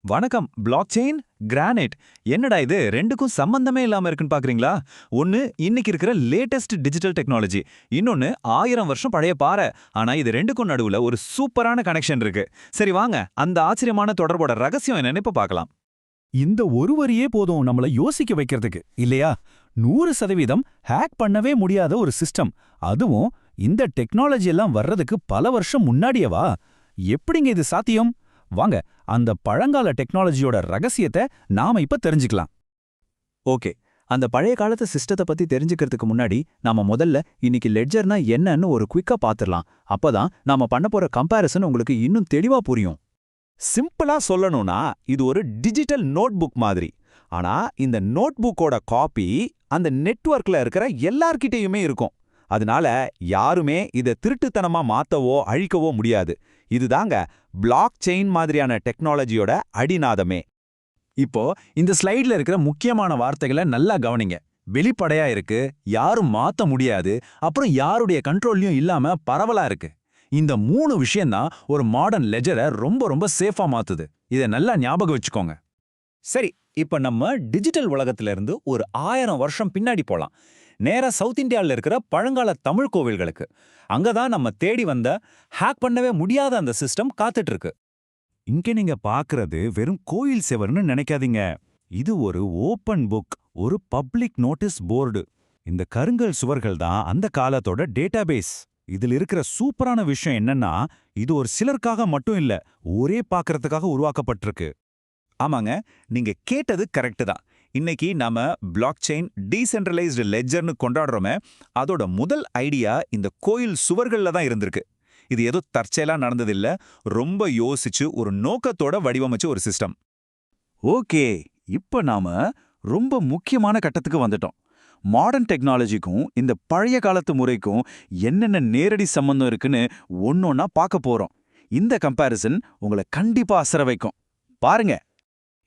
வணக்கம். Block chain, granite. என்னடா இது ரெண்டுக்கும் சம்பந்தமே இல்லாம இருக்குன்னு பாக்குறீங்களா? ஒன்னு இன்னைக்கு இருக்கிற லேட்டஸ்ட் டிஜிட்டல் டெக்னாலஜி, இன்னொன்னு 1000 வருஷம் பழைய பாறை. ஆனா இது ரெண்டுக்கும் நடுவுல ஒரு சூப்பரான கனெக்ஷன் இருக்கு. சரி வாங்க, அந்த ஆச்சரியமான தொடர்போட ரகசியம் என்னன்னு இப்ப பார்க்கலாம். இந்த ஒரு வரியே போதும் நம்மள யோசிக்க வைக்கிறதுக்கு, இல்லையா? 100% ஹேக் பண்ணவே முடியாத ஒரு சிஸ்டம், அதுவும் இந்த டெக்னாலஜி எல்லாம் வர்றதுக்கு பல வருஷம் முன்னாடியேவா? எப்படிங்க இது சாத்தியம்? வாங்க, அந்த பழங்கால டெக்னாலஜியோட ரகசியத்தை நாம இப்ப தெரிஞ்சுக்கலாம். ஓகே, அந்த பழைய காலத்து சிஸ்டத்தை பத்தி தெரிஞ்சுக்கிறதுக்கு முன்னாடி நாம முதல்ல இன்னைக்கு லெட்ஜர்னா என்னன்னு ஒரு குவிக்கா பாத்துடலாம். அப்பதான் நாம பண்ண போற கம்பேரிசன் உங்களுக்கு இன்னும் தெளிவா புரியும். சிம்பிளா சொல்லணும்னா இது ஒரு டிஜிட்டல் நோட்புக் மாதிரி. ஆனா இந்த நோட்புக்கோட காப்பி அந்த நெட்வொர்க்ல இருக்கிற எல்லார்கிட்டயுமே இருக்கும். அதனால யாருமே இதை திருட்டுத்தனமா மாத்தவோ அழிக்கவோ முடியாது. இதுதாங்க பிளாக் செயின் மாதிரியான டெக்னாலஜியோட அடிநாதமே. இப்போ இந்த ஸ்லைட்ல இருக்கிற முக்கியமான வார்த்தைகளை நல்லா கவனிங்க. வெளிப்படையா இருக்கு, யாரும் மாத்த முடியாது, அப்புறம் யாருடைய கண்ட்ரோல்லையும் இல்லாம பரவலா இருக்கு. இந்த 3 விஷயம்தான் ஒரு மாடர்ன் லெஜரை ரொம்ப ரொம்ப சேஃபா மாத்துது. இதை நல்லா ஞாபகம் வச்சுக்கோங்க. சரி, இப்ப நம்ம டிஜிட்டல் உலகத்துல இருந்து ஒரு 1000 வருஷம் பின்னாடி போலாம். நேரா சவுத் இந்தியாவில் இருக்கிற பழங்கால தமிழ் கோவில்களுக்கு. அங்கதான் நம்ம தேடி வந்த ஹேக் பண்ணவே முடியாத அந்த சிஸ்டம் காத்துட்டு இருக்கு. இங்க நீங்க பாக்குறது வெறும் கோயில் செவர்னு நினைக்காதீங்க. இது ஒரு ஓபன் புக், ஒரு பப்ளிக் நோட்டீஸ் போர்டு. இந்த கருங்கல் சுவர்கள் தான் அந்த காலத்தோட டேட்டாபேஸ். இதுல இருக்கிற சூப்பரான விஷயம் என்னன்னா, இது ஒரு சிலருக்காக மட்டும் இல்ல, ஒரே பாக்குறதுக்காக உருவாக்கப்பட்டிருக்கு. ஆமாங்க, நீங்க கேட்டது கரெக்ட் தான். இன்னைக்கு நாம பிளாக் செயின் டீசென்ட்ரலைஸ்டு லெட்ஜர்னு கொண்டாடுறோமே, அதோட முதல் ஐடியா இந்த கோயில் சுவர்கள்ல தான் இருந்திருக்கு. இது ஏதோ தற்செயலா நடந்ததில்ல, ரொம்ப யோசிச்சு ஒரு நோக்கத்தோட வடிவமைச்ச ஒரு சிஸ்டம். ஓகே, இப்ப நாம ரொம்ப முக்கியமான கட்டத்துக்கு வந்துட்டோம். மாடர்ன் டெக்னாலஜிக்கும் இந்த பழைய காலத்து முறைக்கும் என்னென்ன நேரடி சம்பந்தம் இருக்குன்னு ஒன்னொன்னா பார்க்க போறோம். இந்த கம்பேரிசன் உங்களை கண்டிப்பா அசர வைக்கும். பாருங்க.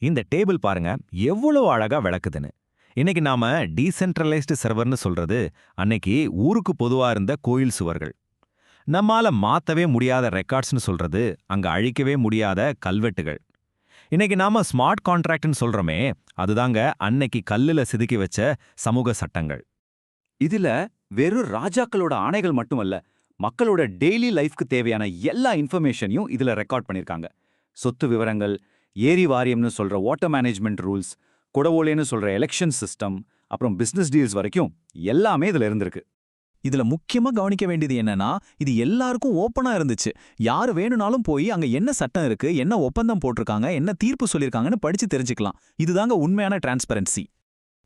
இந்த டேபிள் பாருங்க, எவ்வளவு அழகா விளக்குதுன்னு. இன்னைக்கு நாம டீசென்ட்ரலைஸ்டு சர்வர்னு சொல்றது அன்னைக்கு ஊருக்கு பொதுவா இருந்த கோயில் சுவர்கள். நம்மால மாத்தவே முடியாத ரெக்கார்ட்ஸ்னு சொல்றது அங்க அழிக்கவே முடியாத கல்வெட்டுகள். இன்னைக்கு நாம ஸ்மார்ட் கான்ட்ராக்ட்னு சொல்றோமே, அதுதாங்க அன்னைக்கு கல்லுல செதுக்கி வச்ச சமூக சட்டங்கள். இதுல வெறும் ராஜாக்களோட ஆணைகள் மட்டுமல்ல, மக்களோட டெய்லி லைஃப்க்கு தேவையான எல்லா இன்ஃபர்மேஷனையும் இதுல ரெக்கார்ட் பண்ணிருக்காங்க. சொத்து விவரங்கள், ஏரி வாரியம்னு சொல்ற வாட்டர் மேனேஜ்மெண்ட் ரூல்ஸ், குடவோலைன்னு சொல்ற எலெக்ஷன் சிஸ்டம், அப்புறம் பிசினஸ் டீல்ஸ் வரைக்கும் எல்லாமே இதுல இருந்திருக்கு. இதுல முக்கியமா கவனிக்க வேண்டியது என்னன்னா, இது எல்லாருக்கும் ஓப்பனா இருந்துச்சு. யாரு வேணும்னாலும் போய் அங்க என்ன சட்டம் இருக்கு, என்ன ஒப்பந்தம் போட்டிருக்காங்க, என்ன தீர்ப்பு சொல்லிருக்காங்கன்னு படிச்சு தெரிஞ்சுக்கலாம். இதுதாங்க உண்மையான டிரான்ஸ்பரன்சி.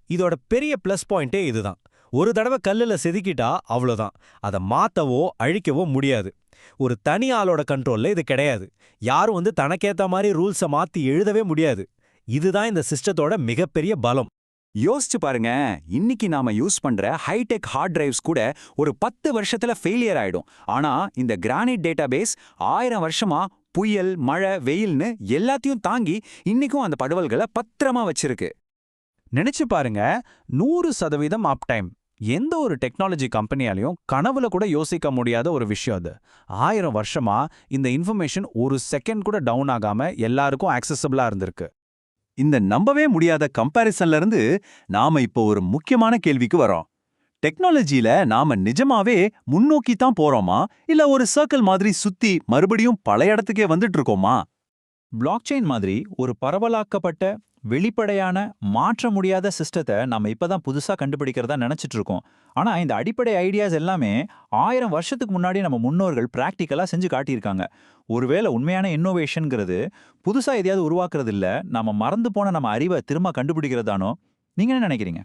இதோட பெரிய பிளஸ் பாயிண்டே இதுதான். ஒரு தடவை கல்லுல செதுக்கிட்டா அவ்வளோதான், அதை மாத்தவோ அழிக்கவோ முடியாது. ஒரு தனி ஆளோட கண்ட்ரோல்ல இது கிடையாது. யாரும் தனக்கேத்த மாதிரி ரூல்ஸை மாத்தி எழுதவே முடியாது. இதுதான் இந்த சிஸ்டத்தோட மிகப்பெரிய பலம். யோசிச்சு பாருங்க, இன்னைக்கு நாம யூஸ் பண்ற ஹைடெக் ஹார்ட் டிரைவ்ஸ் கூட ஒரு 10 வருஷத்துல ஃபெயிலியர் ஆயிடும். ஆனா இந்த கிரானைட் டேட்டாபேஸ் 1000 வருஷமா புயல், மழை, வெயில்னு எல்லாத்தையும் தாங்கி இன்னைக்கும் அந்த படவல்களை பத்திரமா வச்சிருக்கு. நினைச்சு பாருங்க, 100% அப்டைம். எந்த ஒரு டெக்னாலஜி கம்பெனியாலையும் கனவுல கூட யோசிக்க முடியாத ஒரு விஷயம் அது. 1000 வருஷமா இந்த இன்ஃபர்மேஷன் ஒரு செகண்ட் கூட டவுன் ஆகாம எல்லாருக்கும் ஆக்சசபிளா இருந்திருக்கு. இந்த நம்பவே முடியாத கம்பேரிசன்ல இருந்து நாம இப்போ ஒரு முக்கியமான கேள்விக்கு வரோம். டெக்னாலஜியில நாம நிஜமாவே முன்னோக்கி தான் போறோமா, இல்ல ஒரு சர்க்கிள் மாதிரி சுத்தி மறுபடியும் பழைய இடத்துக்கே வந்துட்டு இருக்கோமா? பிளாக் செயின் மாதிரி ஒரு பரவலாக்கப்பட்ட, வெளிப்படையான, மாற்ற முடியாத சிஸ்டத்தை நம்ம இப்பதான் புதுசா கண்டுபிடிக்கிறதா நினைச்சிட்டு இருக்கோம். ஆனா இந்த அடிப்படை ஐடியாஸ் எல்லாமே 1000 வருஷத்துக்கு முன்னாடி நம்ம முன்னோர்கள் பிராக்டிக்கலா செஞ்சு காட்டியிருக்காங்க. ஒருவேளை உண்மையான இன்னோவேஷன்ங்கிறது புதுசா எதையாவது உருவாக்குறது இல்ல, நாம மறந்து போன நம்ம அறிவை திரும்ப கண்டுபிடிக்கிறதானோ? நீங்க என்ன நினைக்கிறீங்க?